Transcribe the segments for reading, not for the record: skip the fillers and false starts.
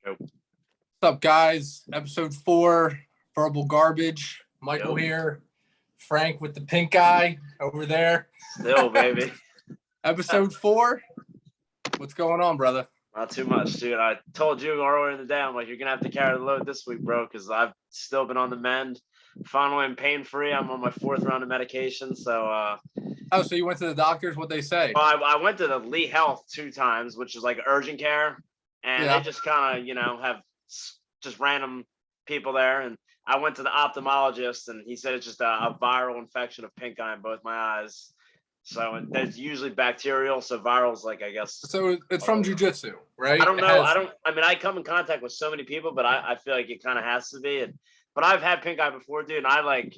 Yep. What's up, guys? Episode 4, Verbal Garbage. Michael Yep. here. Frank with the pink eye over there. Still, baby. Episode 4. What's going on, brother? Not too much, dude. I told you earlier in the day, I'm like, you're going to have to carry the load this week, bro, because I've still been on the mend. Finally, I'm pain-free. I'm on my 4th round of medication. So, Oh, so you went to the doctors? What'd they say? well, I went to the Lee Health 2 times, which is like urgent care. And Yeah. they just kind of, have just random people there. And I went to the ophthalmologist, and he said it's just a viral infection of pink eye in both my eyes. So there's usually bacterial. So viral's like, I guess. So it's from jiu-jitsu, right? I don't know. I mean, I come in contact with so many people, but I feel like it kind of has to be. But I've had pink eye before, dude, and I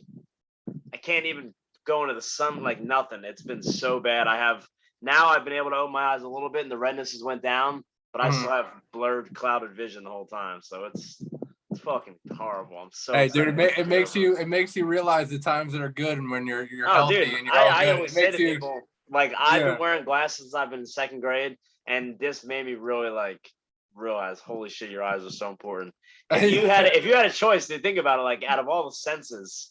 can't even go into the sun like nothing. It's been so bad. I've been able to open my eyes a little bit, and the redness has went down, but I still have blurred, clouded vision the whole time. So it's fucking horrible. I'm so Hey, excited. dude, it makes you realize the times that are good and when you're healthy, dude, and you're all I good. always It say makes to you, people, like, I've been wearing glasses since I've been in 2nd grade, and this made me really realize, holy shit, your eyes are so important. If you had a choice to think about it, like, out of all the senses,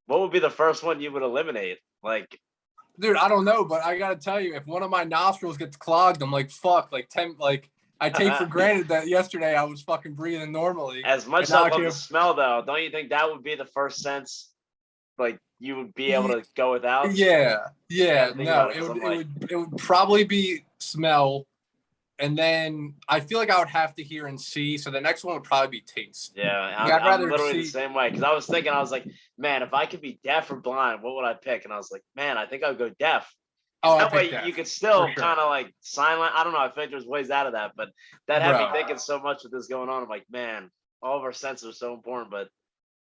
what would be the first one you would eliminate? Like, dude, I don't know, but I gotta tell you, if one of my nostrils gets clogged, I'm like, fuck, I take for granted that yesterday I was fucking breathing normally. As much as I love the smell, though, don't you think that would be the first sense, like, you would be able to go without? Yeah. No, it would probably be smell, and then I feel like I would have to hear and see. So the next one would probably be taste. Yeah, I'm literally the same way, because I was thinking, I was like, man, if I could be deaf or blind, what would I pick? And I was like, man, I think I'd go deaf. That way you could still kind of like silent. I don't know. I think there's ways out of that, but that had me thinking so much with this going on. I'm like, man, all of our senses are so important, but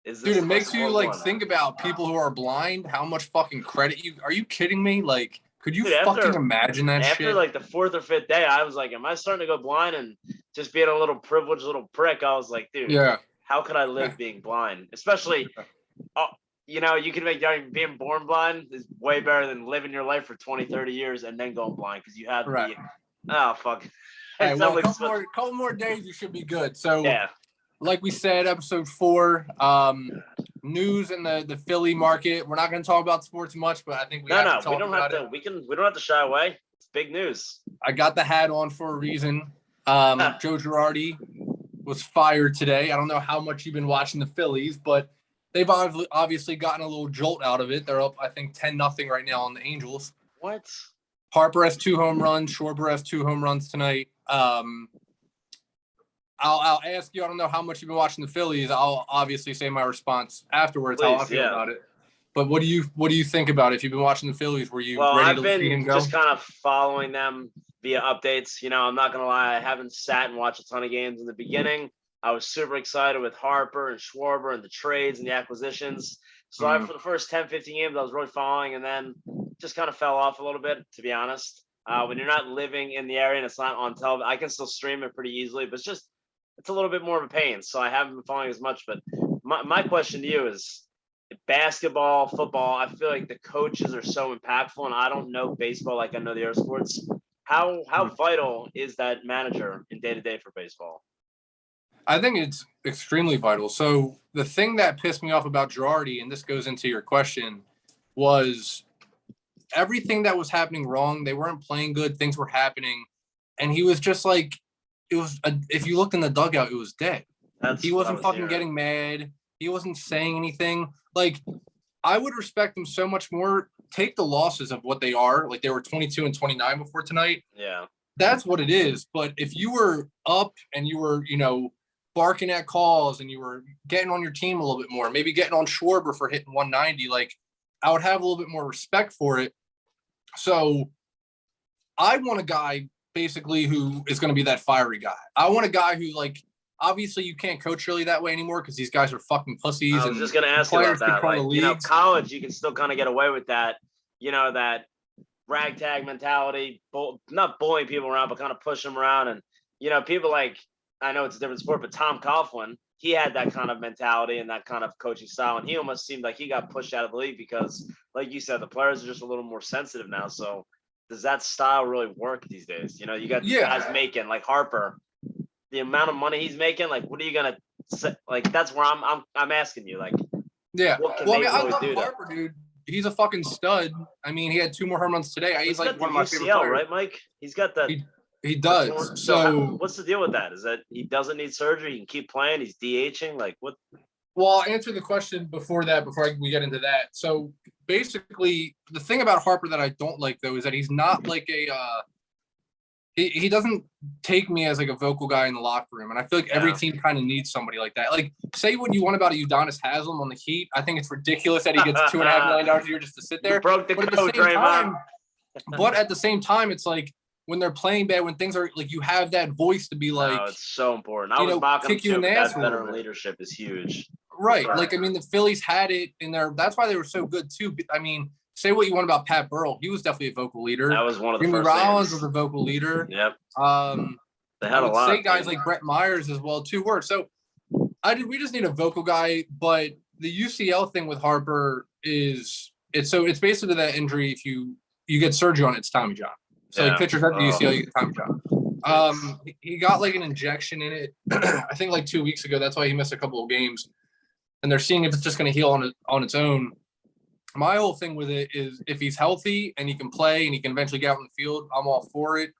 is this? Dude, it makes you think about people who are blind. How much fucking credit you? Are you kidding me? Like, could you fucking imagine that shit? After like the 4th or 5th day, I was like, am I starting to go blind? And just being a little privileged little prick, I was like, dude, how could I live being blind? Especially, you can make being born blind is way better than living your life for 20, 30 years and then going blind because you have fuck. Hey, well, a couple more days, you should be good. So, like we said, episode 4, news in the Philly market. We're not going to talk about sports much, but I think we have to talk about it. We don't have to shy away. It's big news. I got the hat on for a reason. Joe Girardi was fired today. I don't know how much you've been watching the Phillies, but they've obviously gotten a little jolt out of it. They're up, I think, 10-0 right now on the Angels. What? Harper has 2 home runs. Schwarber has 2 home runs tonight. I'll ask you. I don't know how much you've been watching the Phillies. I'll obviously say my response afterwards. How I feel about it. But what do you think about it? If you've been watching the Phillies, were you ready to see him go? I've been just kind of following them via updates. I'm not gonna lie. I haven't sat and watched a ton of games in the beginning. I was super excited with Harper and Schwarber and the trades and the acquisitions. So for the first 10, 15 games, I was really following, and then just kind of fell off a little bit, to be honest. When you're not living in the area and it's not on television, I can still stream it pretty easily, but it's a little bit more of a pain. So I haven't been following as much. But my question to you is, basketball, football, I feel like the coaches are so impactful, and I don't know baseball like I know the other sports. How vital is that manager in day-to-day for baseball? I think it's extremely vital. So the thing that pissed me off about Girardi, and this goes into your question, was everything that was happening wrong. They weren't playing good. Things were happening. And he was just like, if you looked in the dugout, it was dead. He wasn't fucking getting mad. He wasn't saying anything. Like, I would respect him so much more. Take the losses of what they are. Like, they were 22 and 29 before tonight. Yeah. That's what it is. But if you were up and you were, barking at calls and you were getting on your team a little bit more, maybe getting on Schwarber for hitting 190, like, I would have a little bit more respect for it. So I want a guy basically who is going to be that fiery guy. I want a guy who, like, obviously you can't coach really that way anymore because these guys are fucking pussies. I was just going to ask you about that. Like, college, you can still kind of get away with that, that ragtag mentality, not bullying people around, but kind of push them around. And, people like, I know it's a different sport, but Tom Coughlin, he had that kind of mentality and that kind of coaching style. And he almost seemed like he got pushed out of the league because, like you said, the players are just a little more sensitive now. So does that style really work these days? You got these guys making, like Harper. the amount of money he's making, like, what are you gonna say? Like, that's where I'm asking you, like, Yeah. what can Well, I they mean, I really love do to? Harper, dude. He's a fucking stud. I mean, he had 2 more home runs today. He's He's like got the one of my favorite UCL, players. right, Mike? He's got that. He does. So what's the deal with that? Is that he doesn't need surgery? He can keep playing. He's DHing. Like, what? Well, I'll answer the question before we get into that. So basically, the thing about Harper that I don't like, though, is that he's not like he doesn't take me as like a vocal guy in the locker room. And I feel like every team kind of needs somebody like that. Like, say what you want about Udonis Haslem on the Heat. I think it's ridiculous that he gets $2.5 million a year just to sit there. You broke the code, Draymond. But at the same time, it's like when they're playing bad, when things are like, you have that voice to be like, it's so important. I was mocking kick you in the ass. That veteran leadership is huge. Right. Like, I mean, the Phillies had it in there. That's why they were so good, too. I mean, say what you want about Pat Burrell. He was definitely a vocal leader. That was one of the Jimmy first Rollins names. was a vocal leader. Yep. They had a lot. Say guys like Brett Myers as well, too. So we just need a vocal guy. But the UCL thing with Harper it's basically that injury. If you get surgery on it, it's Tommy John. So like pitchers at the UCL, you get Tommy John. He got like an injection in it, I think like 2 weeks ago. That's why he missed a couple of games. And they're seeing if it's just going to heal on its own. My whole thing with it is if he's healthy and he can play and he can eventually get out in the field, I'm all for it.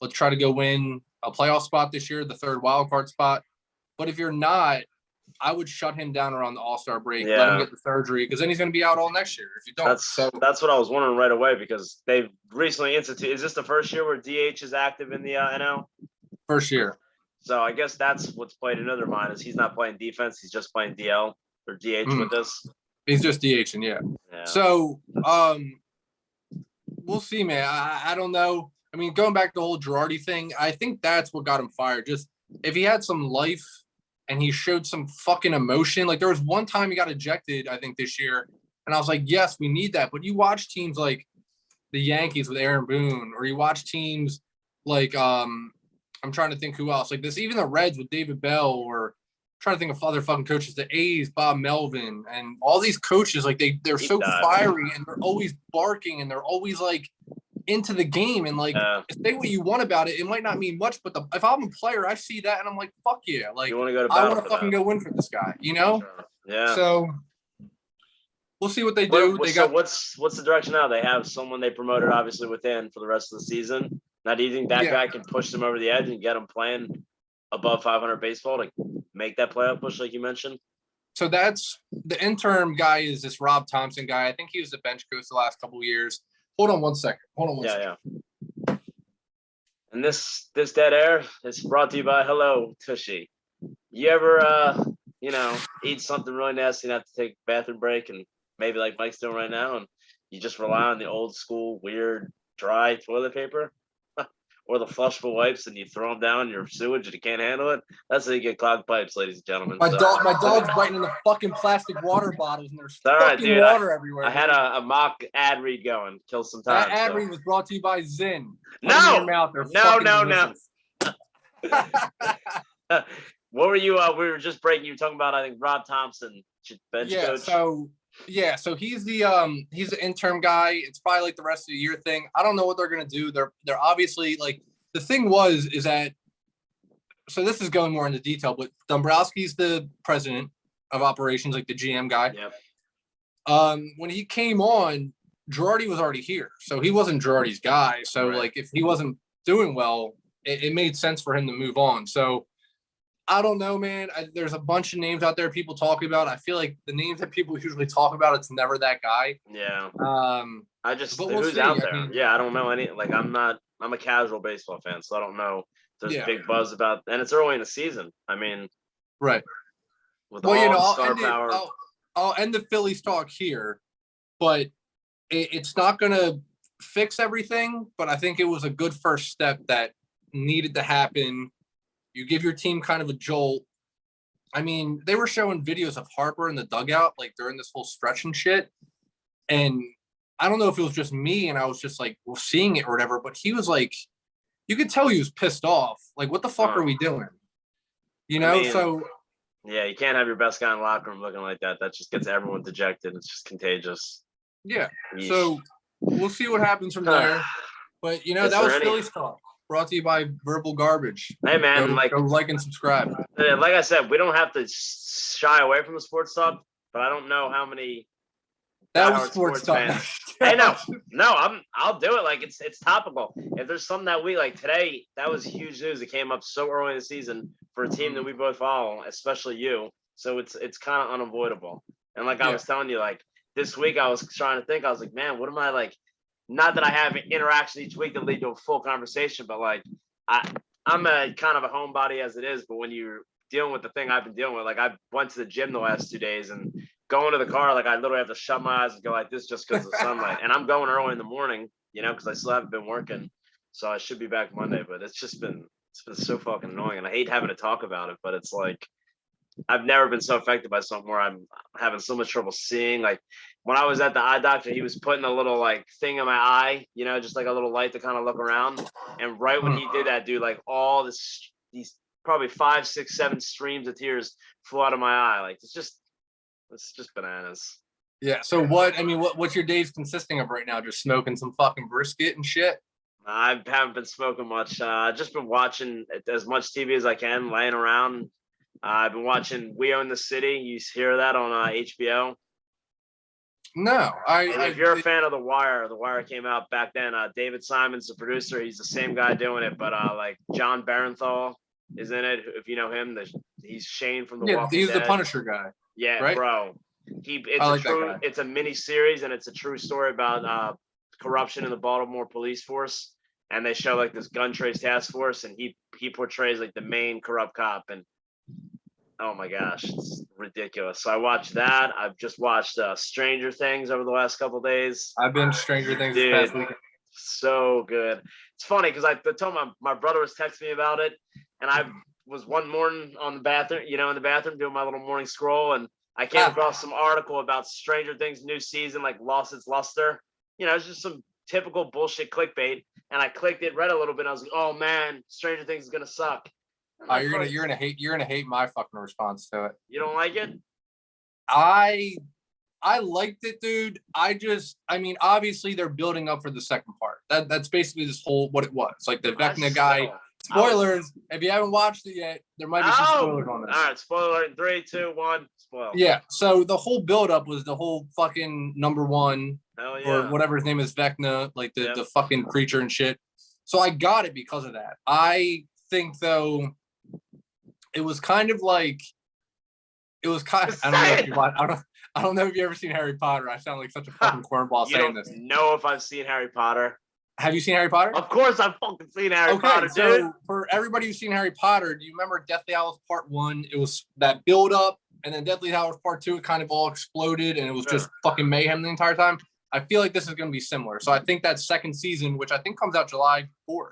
Let's try to go win a playoff spot this year, the 3rd wild card spot. But if you're not, I would shut him down around the All-Star break, let him get the surgery, because then he's going to be out all next year if you don't. That's what I was wondering right away, because they've recently instituted. Is this the first year where DH is active in the NL? First year. So I guess that's what's played into their mind, is he's not playing defense, he's just playing DL or DH with us. He's just DHing, yeah. So we'll see, man. I don't know. I mean, going back to the whole Girardi thing, I think that's what got him fired. Just if he had some life and he showed some fucking emotion. Like, there was one time he got ejected, I think, this year, and I was like, yes, we need that. But you watch teams like the Yankees with Aaron Boone, or you watch teams like I'm trying to think who else, like this, even the Reds with David Bell, or I'm trying to think of other fucking coaches, the A's, Bob Melvin, and all these coaches, like they're so fiery and they're always barking and they're always like into the game. And like, say what you want about it, it might not mean much, but if I'm a player, I see that and I'm like, fuck yeah, like I want to fucking go win for this guy, you know? Sure. Yeah. So we'll see what they do. What's the direction now? They have someone they promoted obviously within for the rest of the season. Now, do you think that guy can push them over the edge and get them playing above 500 baseball to make that playoff push, like you mentioned? So that's the interim guy, is this Rob Thompson guy. I think he was the bench coach the last couple of years. Hold on one second. Yeah. And this dead air is brought to you by Hello Tushy. You ever eat something really nasty and have to take a bathroom break, and maybe like Mike's doing right now, and you just rely on the old school weird dry toilet paper or the flushable wipes, and you throw them down your sewage and you can't handle it? That's how you get clogged pipes, ladies and gentlemen. My dog's biting in the fucking plastic water bottles, and there's fucking water everywhere. I had a mock ad read going. Kill some time. That ad read was brought to you by Zyn. No. What were you? We were just breaking. You were talking about, I think, Rob Thompson, bench coach. So he's the interim guy. It's probably like the rest of the year thing. I don't know what they're gonna do. They're obviously, like, the thing is that, so this is going more into detail, but Dombrowski's the president of operations, like the GM guy. Yep. When he came on, Girardi was already here, so he wasn't Girardi's guy. So like, if he wasn't doing well, it made sense for him to move on. So I don't know, man. There's a bunch of names out there people talking about. I feel like the names that people usually talk about, it's never that guy. Yeah. Who's out there? I don't know any. Like, I'm a casual baseball fan, so I don't know. There's big buzz about, and it's early in the season. I mean, right. I'll end the Phillies talk here, but it's not going to fix everything. But I think it was a good first step that needed to happen. You give your team kind of a jolt. I mean, they were showing videos of Harper in the dugout, like, during this whole stretch and shit. And I don't know if it was just me and I was just like, seeing it or whatever, but he was like, you could tell he was pissed off. Like, what the fuck are we doing? You know, yeah, you can't have your best guy in the locker room looking like that. That just gets everyone dejected. It's just contagious. Yeah. Yeesh. So we'll see what happens from there. But, that was Phillies talk. brought to you by Verbal Garbage. Hey man, go like and subscribe. Like I said, we don't have to shy away from the sports stuff, but I don't know how many that was sports fans. Hey, no, I'll do it. Like it's topical. If there's something that we like today, that was huge news. It came up so early in the season for a team that we both follow, especially you. So it's kind of unavoidable. And like I was telling you, like this week I was trying to think. I was like, man, what am I like? Not that I have interaction each week that lead to a full conversation, but like I'm a kind of a homebody as it is. But when you're dealing with the thing I've been dealing with, like I went to the gym the last 2 days and going to the car, like I literally have to shut my eyes and go like this just because of the sunlight. And I'm going early in the morning, because I still haven't been working. So I should be back Monday, but it's been so fucking annoying. And I hate having to talk about it, but it's like I've never been so affected by something where I'm having so much trouble seeing. Like when I was at the eye doctor, he was putting a little like thing in my eye, just like a little light to kind of look around. And right when he did that, dude, like all these probably 5, 6, 7 streams of tears flew out of my eye. Like it's just bananas. Yeah. So what's your days consisting of right now? Just smoking some fucking brisket and shit? I haven't been smoking much. Just been watching as much TV as I can, laying around. I've been watching We Own the City. You hear that on HBO? No. If you're a fan of The Wire came out back then. David Simon's the producer. He's the same guy doing it, but like John Barenthal is in it. If you know him, he's Shane from The Walking Dead. He's the Punisher guy. Yeah, right? Bro. It's a mini series and it's a true story about corruption in the Baltimore police force. And they show like this gun trace task force, and he portrays like the main corrupt cop. And oh my gosh, it's ridiculous. So I watched that. I've just watched Stranger Things over the last couple of days. I've been Stranger Things this past weekend. So good. It's funny because I told my brother was texting me about it, and I was one morning on the bathroom, in the bathroom doing my little morning scroll, and I came across some article about Stranger Things new season, like lost its luster. It's just some typical bullshit clickbait. And I clicked it, read a little bit, and I was like, oh man, Stranger Things is gonna suck. Oh, you're gonna hate my fucking response to it. You don't like it? I liked it, dude. Obviously they're building up for the second part. That's basically this whole what it was. Like the Vecna guy. Spoilers. If you haven't watched it yet, there might be some spoilers on this. All right, spoiler in 3, 2, 1, spoil. Yeah. So the whole buildup was the whole fucking number one. Hell yeah. Or whatever his name is, Vecna, like the fucking creature and shit. So I got it because of that. I think though, it was kind of like, I don't know if you watch, I don't know if you ever seen Harry Potter. I sound like such a fucking cornball saying this. You don't know if I've seen Harry Potter. Have you seen Harry Potter? Of course I've fucking seen Harry Potter, dude. So for everybody who's seen Harry Potter, do you remember Deathly Hallows Part 1? It was that build up, and then Deathly Hallows Part 2, it kind of all exploded, and it was just fucking mayhem the entire time. I feel like this is going to be similar. So I think that second season, which I think comes out July 4th,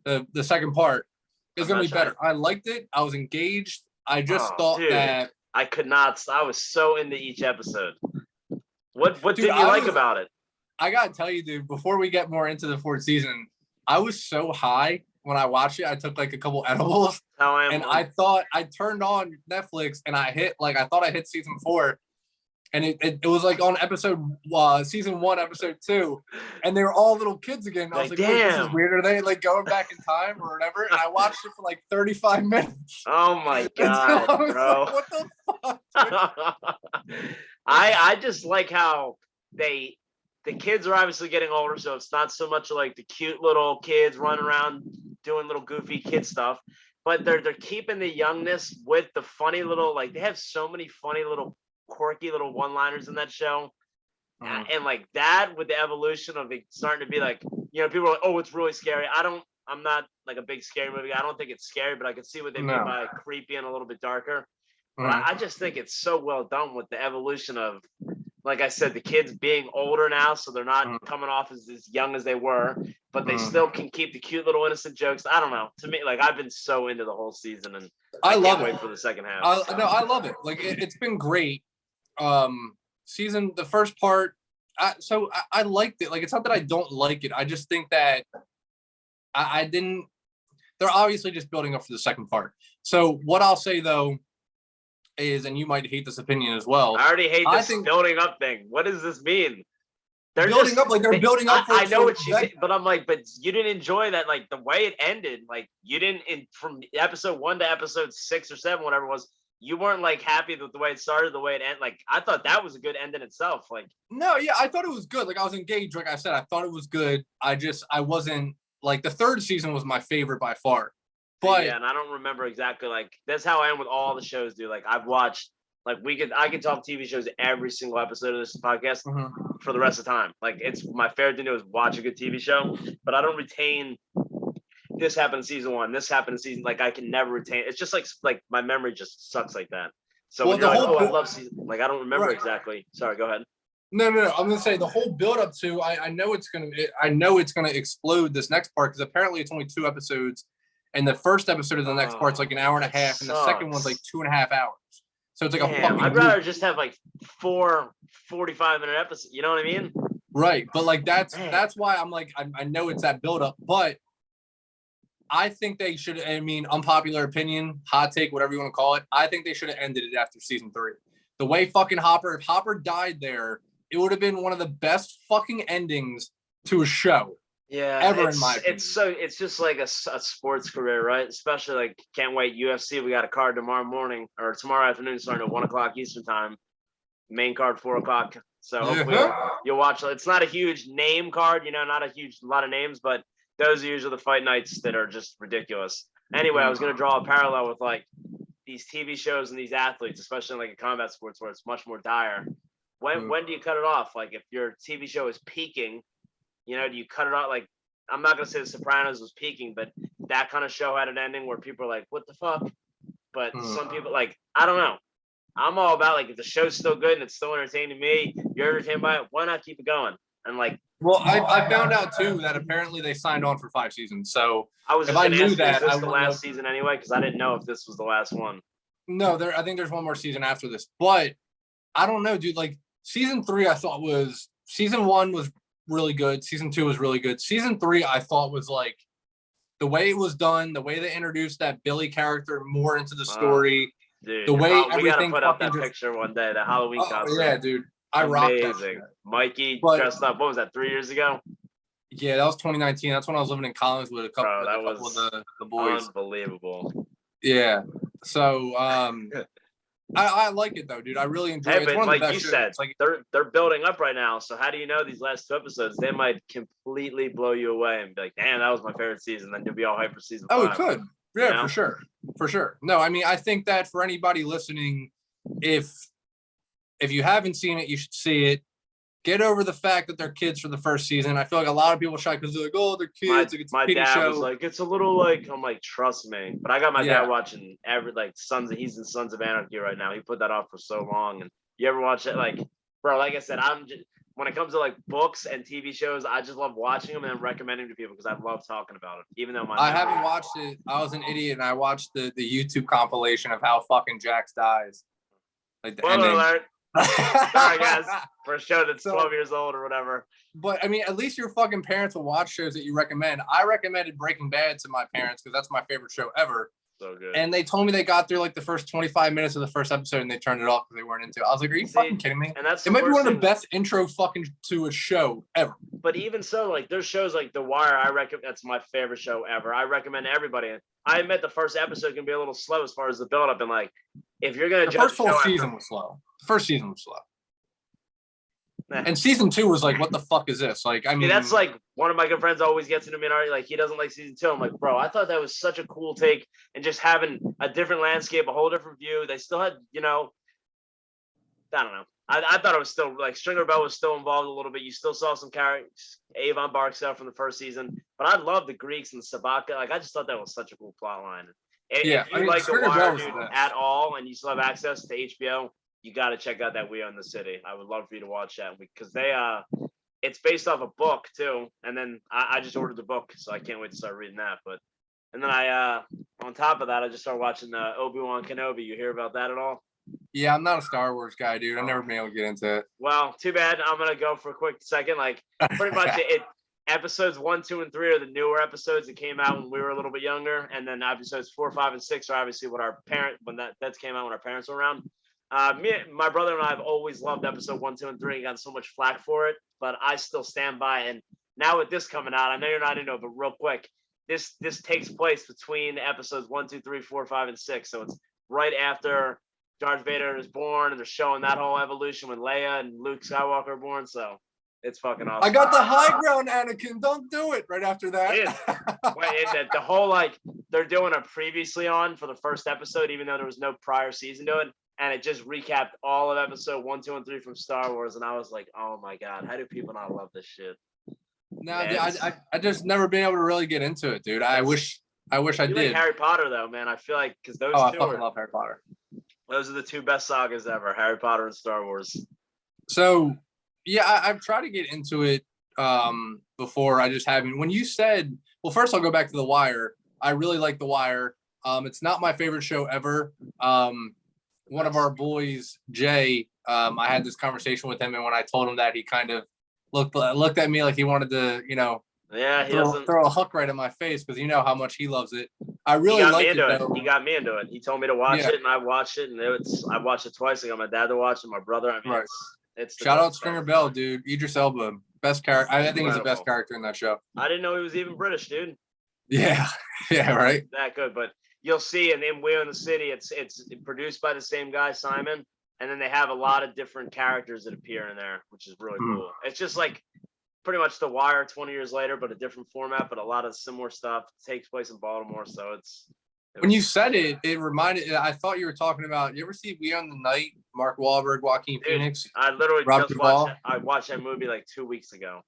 the second part, is going to be better. I liked it. I was engaged. I just thought that I could not. I was so into each episode. What did you like about it? I gotta tell you, dude. Before we get more into the fourth season, I was so high when I watched it. I took like a couple edibles, and I thought I turned on Netflix and I thought I hit season 4. And it was like on season 1, episode 2, and they were all little kids again. I was like, wait, this is weird. Are they like going back in time or whatever? And I watched it for like 35 minutes. Oh my god, bro! Like, what the fuck? I just like how the kids are obviously getting older, so it's not so much like the cute little kids running around doing little goofy kid stuff, but they're keeping the youngness with the funny little, like they have so many funny little quirky little one-liners in that show, and like that with the evolution of it starting to be like, people are like, oh, it's really scary. I'm not like a big scary movie. I don't think it's scary, but I can see what they mean by creepy and a little bit darker. But I just think it's so well done with the evolution of, like I said, the kids being older now, so they're not coming off as young as they were, but they still can keep the cute little innocent jokes. I don't know. To me, like I've been so into the whole season, and I can't wait for the second half. I love it. Like it's been great. The first part, I liked it. Like it's not that I don't like it. I just think that I didn't. They're obviously just building up for the second part. So what I'll say though is, and you might hate this opinion as well. I already hate this building up thing. What does this mean? They're building just up, like they're building up for. I know what you did, but I'm like, but you didn't enjoy that, like the way it ended. Like you didn't from episode 1 to episode 6 or 7, whatever it was. You weren't like happy with the way it started, the way it ended. Like I thought that was a good end in itself. Like no, yeah, I thought it was good. Like I was engaged. Like I said, I thought it was good. I wasn't like the third season was my favorite by far. But yeah, and I don't remember exactly. Like that's how I am with all the shows, dude. Like I've watched. Like I can talk TV shows every single episode of this podcast for the rest of the time. Like it's my favorite thing to do is watch a good TV show, but I don't retain this happened in season 1, this happened in season. Like I can never retain. It's just like my memory just sucks like that. So when you're like, oh, I love season. Like I don't remember exactly. Sorry, go ahead. No. I'm gonna say the whole build up to. I know it's gonna explode this next part because apparently it's only 2 episodes, and the first episode of the next part's like an hour and a half, and the second one's like 2.5 hours. So it's like a fucking. I'd rather just have like 4 45-minute episodes. You know what I mean? Right, but like that's why I'm like I know it's that build up, but I think they should. I mean, unpopular opinion, hot take, whatever you want to call it. I think they should have ended it after season 3. The way fucking if Hopper died there, it would have been one of the best fucking endings to a show. Yeah, ever in my opinion. It's just like a sports career, right? Especially like can't wait UFC. We got a card tomorrow morning or tomorrow afternoon, starting at 1:00 Eastern time. Main card 4:00. So hopefully you'll watch. It's not a huge name card, not a lot of names, but those are usually the fight nights that are just ridiculous. Anyway, I was gonna draw a parallel with like these TV shows and these athletes, especially in like a combat sports where it's much more dire. When do you cut it off? Like if your TV show is peaking. Do you cut it out? Like, I'm not going to say The Sopranos was peaking, but that kind of show had an ending where people are like, what the fuck? But some people, like, I don't know. I'm all about, like, if the show's still good and it's still entertaining me, you're entertained by it, why not keep it going? And, like, well, I found out, too, that apparently they signed on for 5 seasons. So if I knew that, is this the last season anyway? Because I didn't know if this was the last one. No, I think there's one more season after this. But I don't know, dude. Like, season 3, I thought season 1 was really good. Season 2 was really good. Season 3 I thought was like the way it was done, the way they introduced that Billy character more into the story, dude, the way everything. We gotta put up that picture one day, the Halloween costume. Yeah, dude, I rocked that. Mikey dressed up. What was that? 3 years ago? Yeah, that was 2019. That's when I was living in Collins with a couple of the boys. Unbelievable. Yeah. So I like it though, dude. I really enjoy it. It's one of the best you said, like they're building up right now. So how do you know these last 2 episodes? They might completely blow you away and be like, "Damn, that was my favorite season." Then you'll be all hyped for season 5. Oh, it could. Yeah, for sure. No, I mean, I think that for anybody listening, if you haven't seen it, you should see it. Get over the fact that they're kids for the first season. I feel like a lot of people shy because they're like, "Oh, they're kids." My dad was like, "It's a little like," I'm like, "Trust me." But I got my dad watching he's in Sons of Anarchy right now. He put that off for so long. And you ever watch it? Like, bro, like I said, when it comes to like books and TV shows, I just love watching them and recommending to people because I love talking about it. Even though I haven't watched it. I was an idiot and I watched the YouTube compilation of how fucking Jax dies. Like the ending. Alert. Sorry guys, for a show that's 12 years old or whatever. But I mean, at least your fucking parents will watch shows that you recommend. I recommended Breaking Bad to my parents because that's my favorite show ever. So good. And they told me they got through like the first 25 minutes of the first episode and they turned it off because they weren't into it. I was like, are you fucking kidding me? And it might be one of the best intro fucking to a show ever. But even so, like there's shows like The Wire. That's my favorite show ever. I recommend everybody. I admit the first episode can be a little slow as far as the build up and like if you're gonna the first whole season was slow. The first season was slow. And season 2 was like, what the fuck is this? Like, I mean, that's like one of my good friends always gets into me and like he doesn't like season 2. I'm like, bro, I thought that was such a cool take and just having a different landscape, a whole different view. They still had, I don't know. I thought it was still like Stringer Bell was still involved a little bit. You still saw some characters, Avon Barksdale from the first season, but I love the Greeks and the Sabaka. Like, I just thought that was such a cool plot line. If you like The Wire, dude, at all, and you still have access to HBO, you got to check out that We Own the City. I would love for you to watch that because it's based off a book too. And then I just ordered the book, so I can't wait to start reading that. And then on top of that, I just started watching Obi-Wan Kenobi. You hear about that at all? Yeah, I'm not a Star Wars guy, dude. I've never been able to get into it. Well, too bad. I'm gonna go for a quick second. Like, pretty much episodes 1, 2, and 3 are the newer episodes that came out when we were a little bit younger, and then episodes 4, 5, and 6 are obviously when that came out when our parents were around. My brother and I have always loved episode 1, 2, and 3 and got so much flack for it. but I still stand by. And now with this coming out, I know you're not into it, but real quick, this takes place between episodes 1, 2, 3, 4, 5, and 6. So it's right after Darth Vader is born, and they're showing that whole evolution when Leia and Luke Skywalker are born. So it's fucking awesome. I got the high ground, Anakin. Don't do it right after that. It is. Wait, the whole like they're doing a previously on for the first episode, even though there was no prior season to it, and it just recapped all of episode 1, 2, and 3 from Star Wars, and I was like, oh my god, how do people not love this shit? No, I just never been able to really get into it, dude. I wish I did. Like Harry Potter though, man. I feel like because those I two fucking love Harry Potter. Those are the two best sagas ever, Harry Potter and Star Wars. So yeah, I've tried to get into it before. I just haven't. When you said, well, first I'll go back to The Wire. I really like The Wire. It's not my favorite show ever. One of our boys, Jay, I had this conversation with him, and when I told him that, he kind of looked at me like he wanted to, throw a hook right in my face because you know how much he loves it. I really like it. He got me into it. He told me to watch it, and I watched it, and I watched it twice. I got my dad to watch it, my brother. I mean, right. It's shout out Stringer Bell, dude. Idris Elba, best character. I think he's the best character in that show. I didn't know he was even British, dude. Yeah, right. That good, but you'll see, and in We're in the City, it's produced by the same guy, Simon, and then they have a lot of different characters that appear in there, which is really cool. It's just like pretty much The Wire 20 years later, but a different format, but a lot of similar stuff takes place in Baltimore. So when you said it reminded. I thought you were talking about. You ever see We Own the Night? Mark Wahlberg, Joaquin Phoenix. I literally Rob just watched. I watched that movie like 2 weeks ago.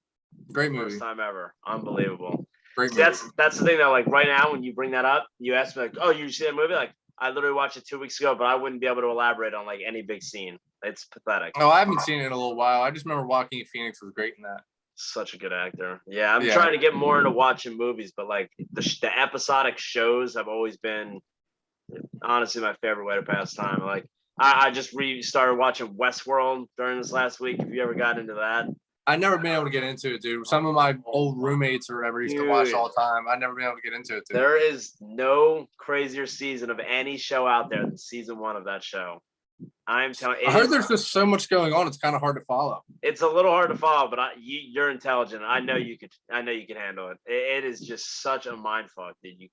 Great movie. First time ever. Unbelievable. Great movie. That's the thing though. Like right now, when you bring that up, you ask me like, "Oh, you see that movie?" Like I literally watched it 2 weeks ago, but I wouldn't be able to elaborate on like any big scene. It's pathetic. Oh, I haven't seen it in a little while. I just remember Joaquin Phoenix was great in that. Such a good actor. Yeah, I'm trying to get more into watching movies, but like the episodic shows have always been honestly my favorite way to pass time. Like I just started watching Westworld during this last week. If you ever got into that, I never been able to get into it, dude. Some of my old roommates or whatever used to watch all the time. I never been able to get into it, dude. There is no crazier season of any show out there than season 1 of that show. I'm telling you. I heard there's just so much going on. It's kind of hard to follow. It's a little hard to follow, but you're intelligent. I know you could handle it. It is just such a mind fuck, dude.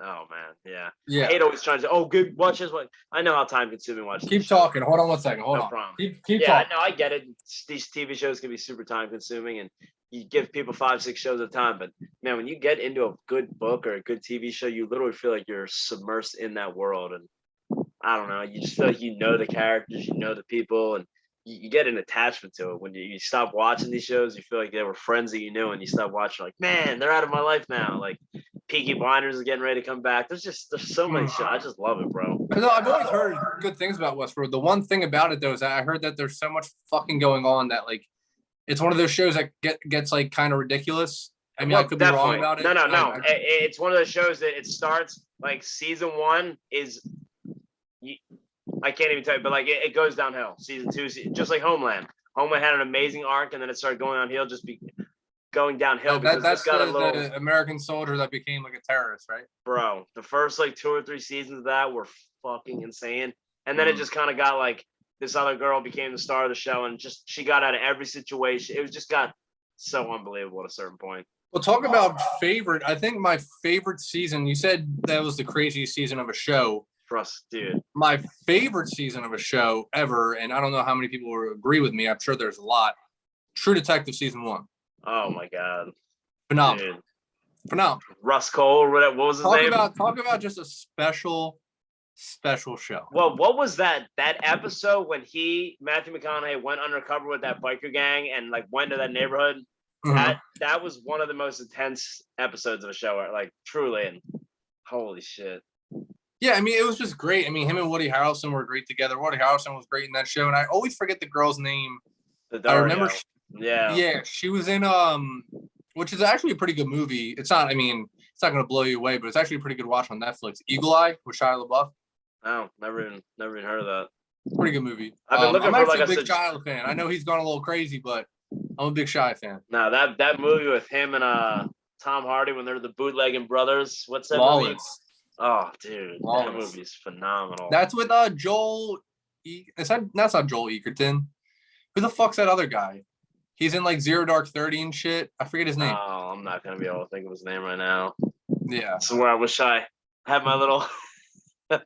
Oh man, yeah. I hate always trying to say, "Oh, good, watch this." Like I know how time consuming watching. Keep talking. Hold on one second. Hold on. Problem. Keep talking. No, I get it. These TV shows can be super time consuming, and you give people 5, 6 shows at a time. But man, when you get into a good book or a good TV show, you literally feel like you're submersed in that world, and I don't know. You just feel like you know the characters, you know the people, and you get an attachment to it. When you stop watching these shows, you feel like they were friends that you knew, and you stop watching, like, man, they're out of my life now. Like Peaky Blinders is getting ready to come back. There's so many shows. I just love it, bro. I've always heard good things about Westworld. The one thing about it though is that I heard that there's so much fucking going on that like it's one of those shows that gets like kind of ridiculous. I mean, I could be wrong about it. No. It's one of those shows that it starts like season 1 is. I can't even tell you, but like it goes downhill. Season 2, just like Homeland. Homeland had an amazing arc, and then it started going downhill, going downhill. That's the American soldier that became like a terrorist, right? Bro, the first like 2 or 3 seasons of that were fucking insane, and then it just kind of got like this other girl became the star of the show, and just she got out of every situation. It was just got so unbelievable at a certain point. Well, talk about favorite. I think my favorite season. You said that was the craziest season of a show. Trust, dude. My favorite season of a show ever, and I don't know how many people will agree with me. I'm sure there's a lot. True Detective season 1. Oh my god, phenomenal, dude. Phenomenal. Russ Cole, what was his name? Talk about just a special show. Well, what was that episode when Matthew McConaughey went undercover with that biker gang and like went to that neighborhood? Mm-hmm. That was one of the most intense episodes of a show, like truly, and holy shit. Yeah, I mean, it was just great. I mean, him and Woody Harrelson were great together. Woody Harrelson was great in that show, and I always forget the girl's name. I remember. Yeah, she was in which is actually a pretty good movie. It's not. I mean, it's not going to blow you away, but it's actually a pretty good watch on Netflix. Eagle Eye with Shia LaBeouf. Oh, never even heard of that. Pretty good movie. I've been looking I'm for actually a big Shia fan. I know he's gone a little crazy, but I'm a big Shia fan. No, that movie with him and Tom Hardy when they're the bootlegging brothers. What's that Lawless. movie? Oh, dude, that movie's phenomenal. That's with Joel. That's not Joel Egerton. Who the fuck's that other guy? He's in like Zero Dark 30 and shit. I forget his name. Oh, I'm not gonna be able to think of his name right now. Yeah. This is where I wish I had my little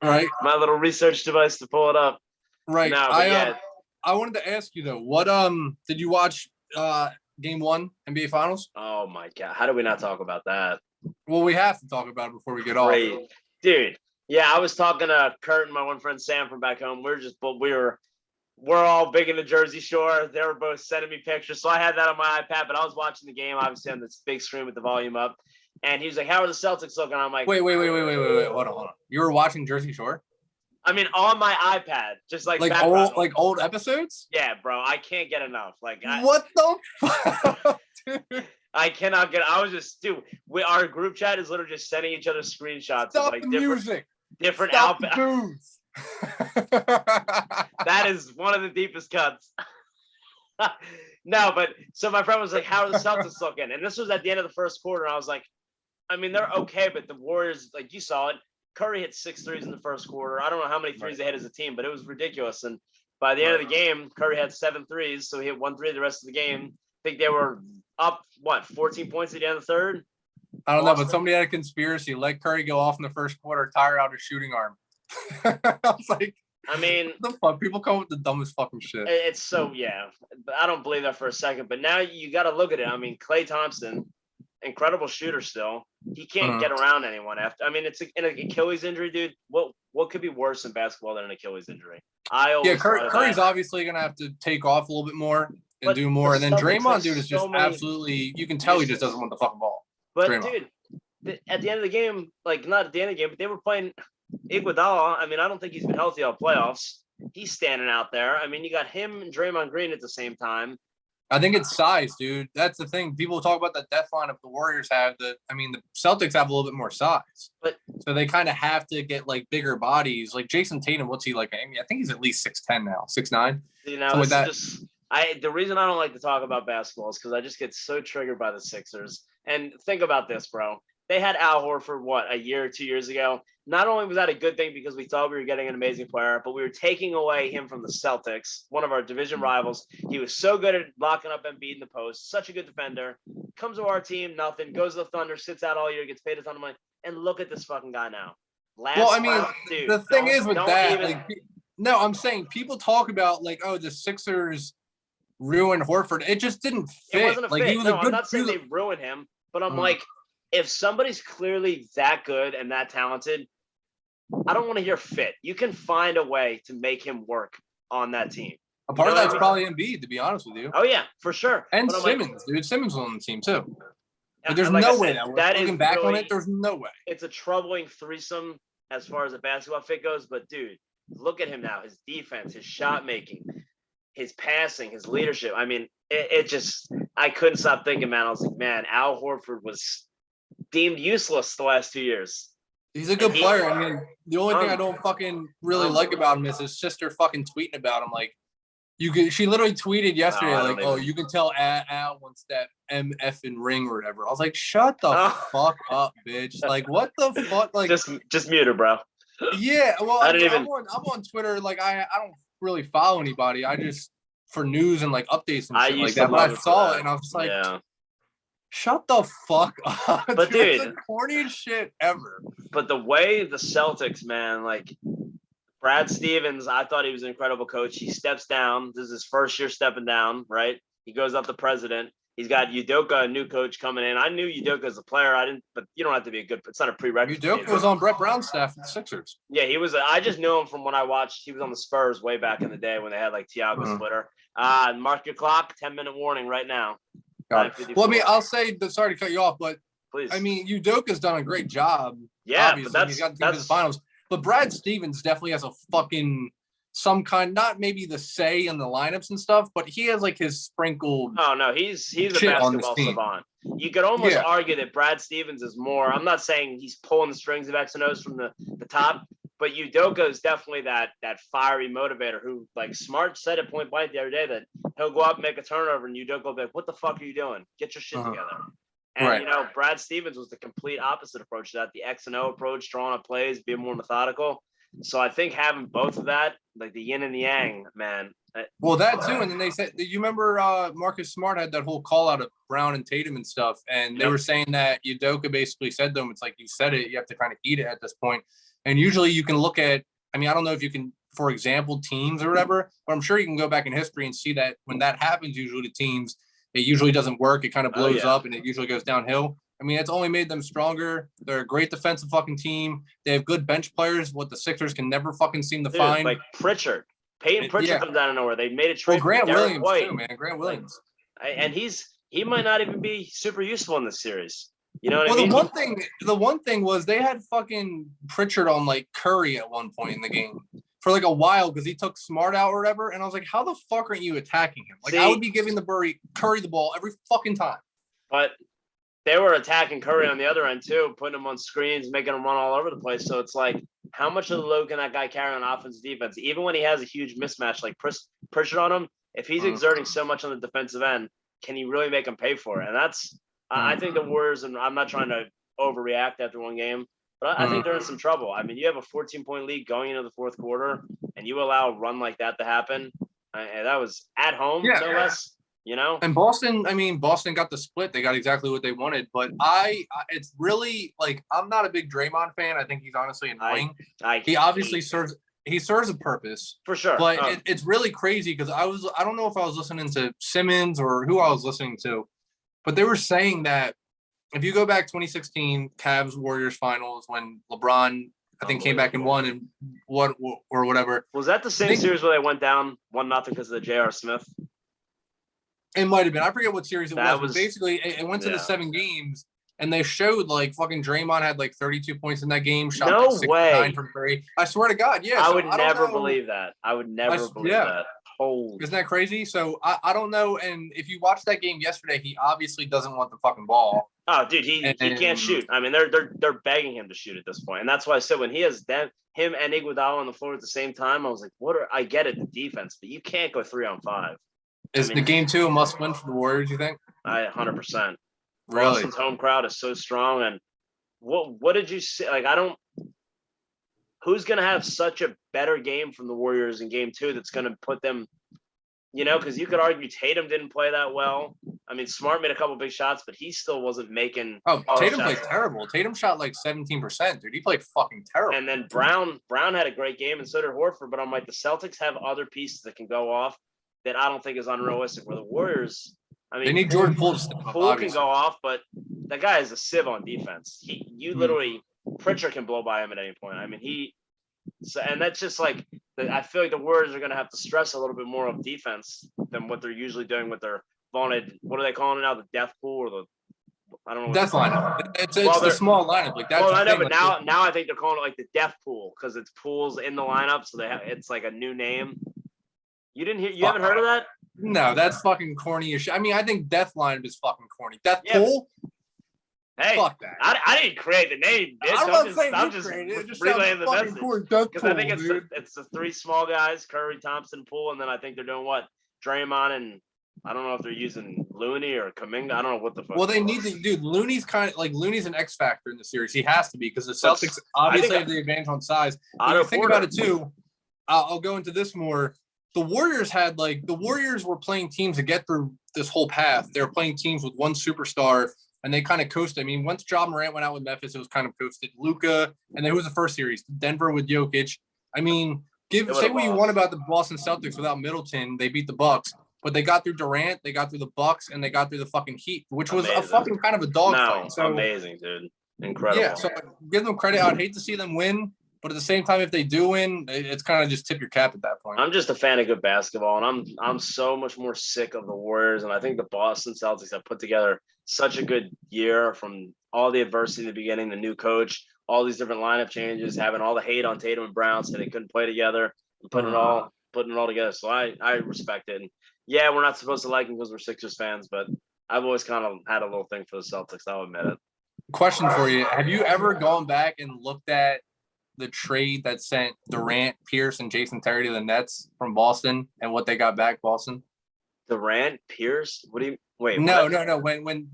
Right. my little research device to pull it up. Right. No, but yeah. I wanted to ask you though, what did you watch game 1 NBA Finals? Oh my god, how do we not talk about that? Well, we have to talk about it before we get Great. off. Dude. Yeah, I was talking to Kurt and my one friend Sam from back home. We're all big in the Jersey Shore. They were both sending me pictures. So I had that on my iPad, but I was watching the game, obviously on this big screen with the volume up. And he was like, how are the Celtics looking? I'm like, wait. Hold on. You were watching Jersey Shore? I mean, on my iPad, just like old episodes? Yeah, bro. I can't get enough. What the fuck? Dude. I cannot get. I was just, dude. Our group chat is literally just sending each other screenshots Stop of like the music. different Stop outfits. The booze. That is one of the deepest cuts. No, but so my friend was like, "How are the Celtics looking?" And this was at the end of the first quarter. And I was like, "I mean, they're okay, but the Warriors, like you saw it, Curry hit 6 threes in the first quarter. I don't know how many threes they hit as a team, but it was ridiculous. And by the end of the game, Curry had 7 threes, so he hit 1 3 the rest of the game. I think they were up 14 points at the end of the third. I don't know, but somebody had a conspiracy. Let Curry go off in the first quarter, tire out his shooting arm. I was like, I mean, what the fuck? People come up with the dumbest fucking shit. It's so, yeah. But I don't believe that for a second. But now you got to look at it. I mean, Klay Thompson, incredible shooter still. He can't get around anyone after. I mean, it's an Achilles injury, dude. What could be worse in basketball than an Achilles injury? Curry's obviously going to have to take off a little bit more and do more. And then Draymond, dude, is just absolutely – you can tell he just doesn't want the fucking ball. But, Draymond. dude, at the end of the game, like not at the end of the game, but they were playing Iguodala. I mean, I don't think he's been healthy all playoffs. He's standing out there. I mean, you got him and Draymond Green at the same time. I think it's size, dude. That's the thing. People talk about the death lineup the Warriors have. The Celtics have a little bit more size. So they kind of have to get, like, bigger bodies. Like, Jason Tatum, what's he like? I mean, I think he's at least 6'10" now, 6'9". You know, the reason I don't like to talk about basketball is because I just get so triggered by the Sixers. And think about this, bro. They had Al Horford, a year or 2 years ago. Not only was that a good thing because we thought we were getting an amazing player, but we were taking away him from the Celtics, one of our division rivals. He was so good at locking up Embiid in the post, such a good defender. Comes to our team, nothing. Goes to the Thunder, sits out all year, gets paid a ton of money. And look at this fucking guy now. The thing is with that, no, I'm saying people talk about, like, oh, the Sixers ruined Horford. It just didn't fit. It wasn't a fit. He was I'm not saying they ruined him, but I'm like, if somebody's clearly that good and that talented, I don't want to hear fit. You can find a way to make him work on that team. A part of that's probably Embiid, to be honest with you. Oh, yeah, for sure. And Simmons, dude. Simmons was on the team, too. But there's no way that looking back on it, there's no way. It's a troubling threesome as far as a basketball fit goes. But, dude, look at him now. His defense, his shot making, his passing, his leadership. I mean, it just – I couldn't stop thinking, man. I was like, man, Al Horford was deemed useless the last 2 years. He's a good player. I mean, the only thing I don't fucking really like about him is his sister fucking tweeting about him. Like, she literally tweeted yesterday, you can tell Al wants that MF and ring or whatever. I was like, shut the fuck up, bitch. Like, what the fuck? Like, just mute her, bro. Yeah, well, I'm on Twitter. Like, I don't really follow anybody. I just for news and like updates and shit like that. But I saw it and I was just like, shut the fuck up. But dude, it's the corniest shit ever. But the way the Celtics, man, like Brad Stevens, I thought he was an incredible coach. He steps down. This is his first year stepping down, right? He goes up to president. He's got Udoka, a new coach coming in. I knew Udoka as a player. But you don't have to be it's not a prerequisite. Udoka was on Brett Brown's staff at the Sixers. Yeah, he was. I just knew him from when I watched. He was on the Spurs way back in the day when they had like Thiago Splitter. Mark your clock. 10-minute warning right now. Well, I mean, I'll say, sorry to cut you off, but please. I mean, Udoka's done a great job. Yeah, obviously. He's got the team to the finals. But Brad Stevens definitely has a fucking not maybe the say in the lineups and stuff, but he has like his sprinkled. Oh no, he's a basketball savant. You could almost argue that Brad Stevens is more. I'm not saying he's pulling the strings of X and O's from the top, but Udoka is definitely that fiery motivator who, like Smart said at point blank the other day, that he'll go up and make a turnover and Udoka will be like, "What the fuck are you doing? Get your shit together." And Brad Stevens was the complete opposite approach to that. The X and O approach, drawing up plays, being more methodical. So I think having both of that, like the yin and the yang, man. Well, that too. And then they said, you remember Marcus Smart had that whole call out of Brown and Tatum and stuff. And they were saying that Udoka basically said to them, it's like, you said it, you have to kind of eat it at this point. And usually you can look at, I mean, I don't know if you can, for example, teams or whatever, but I'm sure you can go back in history and see that when that happens, usually to teams, it usually doesn't work. It kind of blows up and it usually goes downhill. I mean, it's only made them stronger. They're a great defensive fucking team. They have good bench players, what the Sixers can never fucking seem to find. Like Pritchard. Peyton Pritchard comes out of nowhere. They made a trade. Well, Grant Williams too, man. Grant Williams. And he might not even be super useful in this series. You know what I mean? The one thing was they had fucking Pritchard on like Curry at one point in the game for like a while because he took Smart out or whatever. And I was like, how the fuck aren't you attacking him? Like, I would be giving Curry the ball every fucking time. But they were attacking Curry on the other end too, putting him on screens, making him run all over the place. So it's like, how much of the load can that guy carry on offense and defense? Even when he has a huge mismatch like Pritchard on him, if he's exerting so much on the defensive end, can he really make him pay for it? And that's, I think the Warriors, and I'm not trying to overreact after one game, but I think they're in some trouble. I mean, you have a 14-point lead going into the fourth quarter, and you allow a run like that to happen. And that was at home, no less. You know, and Boston got the split. They got exactly what they wanted. But it's really like, I'm not a big Draymond fan. I think he's honestly annoying. He obviously serves a purpose for sure. But it's really crazy because I don't know if I was listening to Simmons or who I was listening to, but they were saying that if you go back 2016 Cavs Warriors finals when LeBron I think came back and won and what or whatever. Was that the same series where they went down 1-0 because of the J.R. Smith? It might have been. I forget what series it was. But basically, it went to the 7 games, and they showed like fucking Draymond had like 32 points in that game. Shot no like way. From 3. I swear to God, yeah. I would never believe that. I would never believe that. Holy. Isn't that crazy? So I don't know. And if you watched that game yesterday, he obviously doesn't want the fucking ball. Oh, dude, he can't shoot. I mean, they're begging him to shoot at this point, and that's why I said when he has him and Iguodala on the floor at the same time, I was like, I get it, the defense, but you can't go 3-on-5. Is the game 2 a must win for the Warriors, you think? 100%. Really? Boston's home crowd is so strong. And what did you say? Like, who's going to have such a better game from the Warriors in game 2 that's going to put them, because you could argue Tatum didn't play that well. I mean, Smart made a couple big shots, but he still wasn't making. Oh, Tatum played terrible. Tatum shot like 17%, dude. He played fucking terrible. And then Brown had a great game, and so did Horford. But I'm like, the Celtics have other pieces that can go off that I don't think is unrealistic. Where the Warriors, I mean, they need Jordan Poole to step up. Poole can go off, but that guy is a sieve on defense. Literally, Pritchard can blow by him at any point. I mean, and that's just like, I feel like the Warriors are going to have to stress a little bit more of defense than what they're usually doing with their vaunted, what are they calling it now? The death pool or I don't know. Death lineup. It's the small lineup. Like that's. Well, I know, but now I think they're calling it like the death pool because it's pools in the lineup, so it's like a new name. You haven't heard of that? No, that's fucking corny as shit. I mean, I think death lineup is fucking corny. Death pool. Hey, fuck that. I didn't create the name, bitch. I'm just relaying the message. Because I think it's the 3 small guys, Curry, Thompson, Poole, and then I think they're doing what? Draymond, and I don't know if they're using Looney or Kuminga. I don't know what the fuck. Well, they need to, dude. Looney's Looney's an X factor in the series. He has to be because the Celtics obviously have the advantage on size. When you think about it too, I'll go into this more. The Warriors were playing teams to get through this whole path. They were playing teams with one superstar, and they kind of coasted. I mean, once Ja Morant went out with Memphis, it was kind of coasted. Luka, and then who was the first series? Denver with Jokic. I mean, say what you want about the Boston Celtics without Middleton. They beat the Bucks, but they got through Durant, they got through the Bucks, and they got through the fucking Heat, which was a fucking kind of a dogfight. So amazing, dude. Incredible. Yeah, so give them credit. I'd hate to see them win. But at the same time, if they do win, it's kind of just tip your cap at that point. I'm just a fan of good basketball, and I'm so much more sick of the Warriors. And I think the Boston Celtics have put together such a good year from all the adversity in the beginning, the new coach, all these different lineup changes, having all the hate on Tatum and Brown, saying they couldn't play together, and putting it all together. So I respect it. And yeah, we're not supposed to like them because we're Sixers fans, but I've always kind of had a little thing for the Celtics. I'll admit it. Question for you: have you ever gone back and looked at the trade that sent Durant, Pierce, and Jason Terry to the Nets from Boston and what they got back, Boston? Durant, Pierce? What do you wait? No. When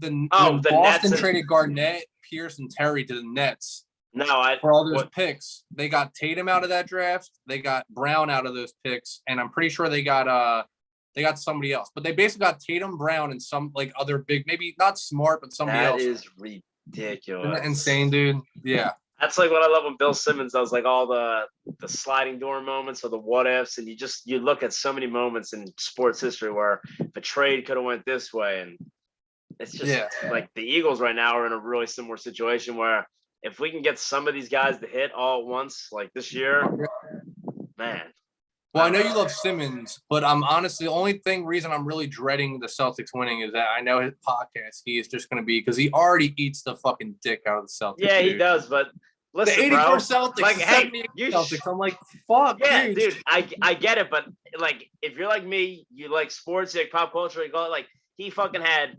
Boston traded Garnett, Pierce, and Terry to the Nets, No, I for all those what picks. They got Tatum out of that draft. They got Brown out of those picks, and I'm pretty sure they got somebody else. But they basically got Tatum, Brown, and some like other big, maybe not Smart, but somebody that else. is Isn't that ridiculous. insane, dude? Yeah. That's like what I love when Bill Simmons does, like all the sliding door moments or the what ifs, and you look at so many moments in sports history where the trade could have went this way, and it's just Yeah. like the Eagles right now are in a really similar situation where if we can get some of these guys to hit all at once, like this year, man. Well, I know you love Simmons, but I'm honestly the only reason I'm really dreading the Celtics winning is that I know his podcast he is just going to be because he already eats the fucking dick out of the Celtics. Yeah, dude. He does, but listen, the 84 bro, Celtics, like, the hey, 78 Celtics. I'm like, fuck, yeah, dude. I get it, but like, if you're like me, you like sports, you like pop culture, you go like he fucking had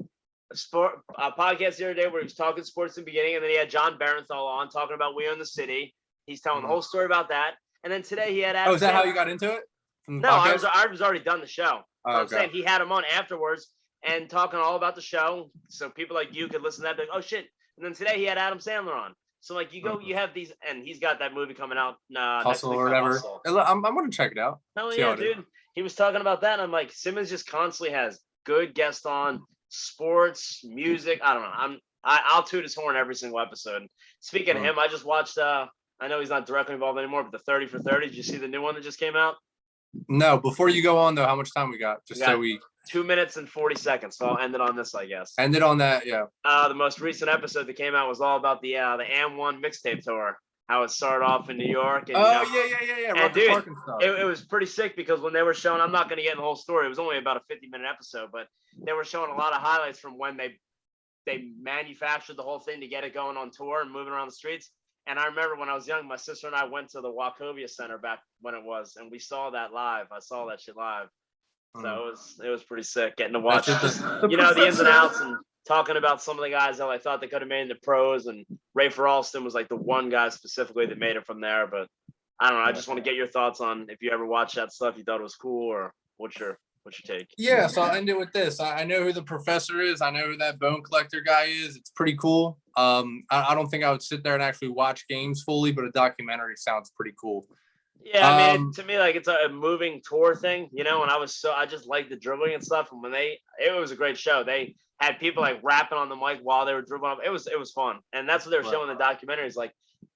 a podcast the other day where he was talking sports in the beginning, and then he had John Barenthal on talking about We Own the City. He's telling the whole story about that, and then today he had Adam. Oh, is that how you got into it? No, I was already done the show. Oh, I'm saying he had him on afterwards and talking all about the show, so people like you could listen to that. Like, oh shit! And then today he had Adam Sandler on. So like you have these, and he's got that movie coming out next week, or whatever. Hustle. I'm gonna check it out. Hell yeah, dude! He was talking about that, and I'm like, Simmons just constantly has good guests on sports, music. I don't know. I'll toot his horn every single episode. Speaking of him, I just watched. I know he's not directly involved anymore, but the 30 for 30. Did you see the new one that just came out? No. Before you go on though, how much time we got? Just so we 2 minutes and 40 seconds. So I'll end it on this, I guess. End it on that, yeah. The most recent episode that came out was all about the AM1 mixtape tour. How it started off in New York. And, yeah. And dude, it was pretty sick because when they were showing, I'm not going to get in the whole story. It was only about a 50-minute episode, but they were showing a lot of highlights from when they manufactured the whole thing to get it going on tour and moving around the streets. And I remember when I was young, my sister and I went to the Wachovia Center back when it was, and we saw that live. I saw that shit live. So it was pretty sick getting to watch the ins and outs and talking about some of the guys that I thought they could have made in the pros. And Ray Alston was like the one guy specifically that made it from there. But I don't know. I just want to get your thoughts on if you ever watched that stuff, you thought it was cool, or what's your take? Yeah, so I'll end it with this. I know who the professor is. I know who that bone collector guy is. It's pretty cool. I don't think I would sit there and actually watch games fully, but a documentary sounds pretty cool. Yeah, I mean, to me, like it's a moving tour thing, and I just liked the dribbling and stuff. And when it was a great show. They had people like rapping on the mic while they were dribbling up. It was fun, and that's what they were showing in the documentaries. Like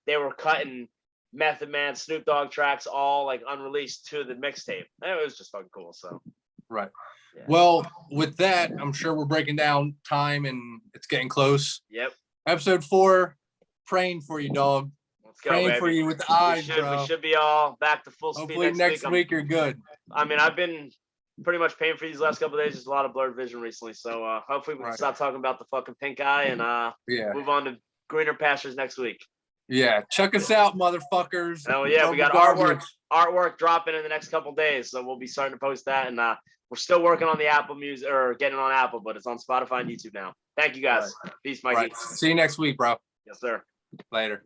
they were cutting Method Man, Snoop Dogg tracks, all like unreleased to the mixtape. It was just fucking cool. So. Right. Yeah. Well, with that, I'm sure we're breaking down time and it's getting close. Yep. Episode 4, praying for you, dog. Let's go, praying baby. for you with the eyes, bro. We should be all back to full speed. Hopefully next week you're good. I mean, I've been pretty much paying for these last couple of days. Just a lot of blurred vision recently. So hopefully we can stop talking about the fucking pink eye and move on to greener pastures next week. Yeah, check us out, motherfuckers. Oh yeah, we got artwork dropping in the next couple days, so we'll be starting to post that, and we're still working on the Apple Music or getting it on Apple, but it's on Spotify and YouTube now. Thank you guys. Peace, Mikey. See you next week, bro. Yes, sir. Later.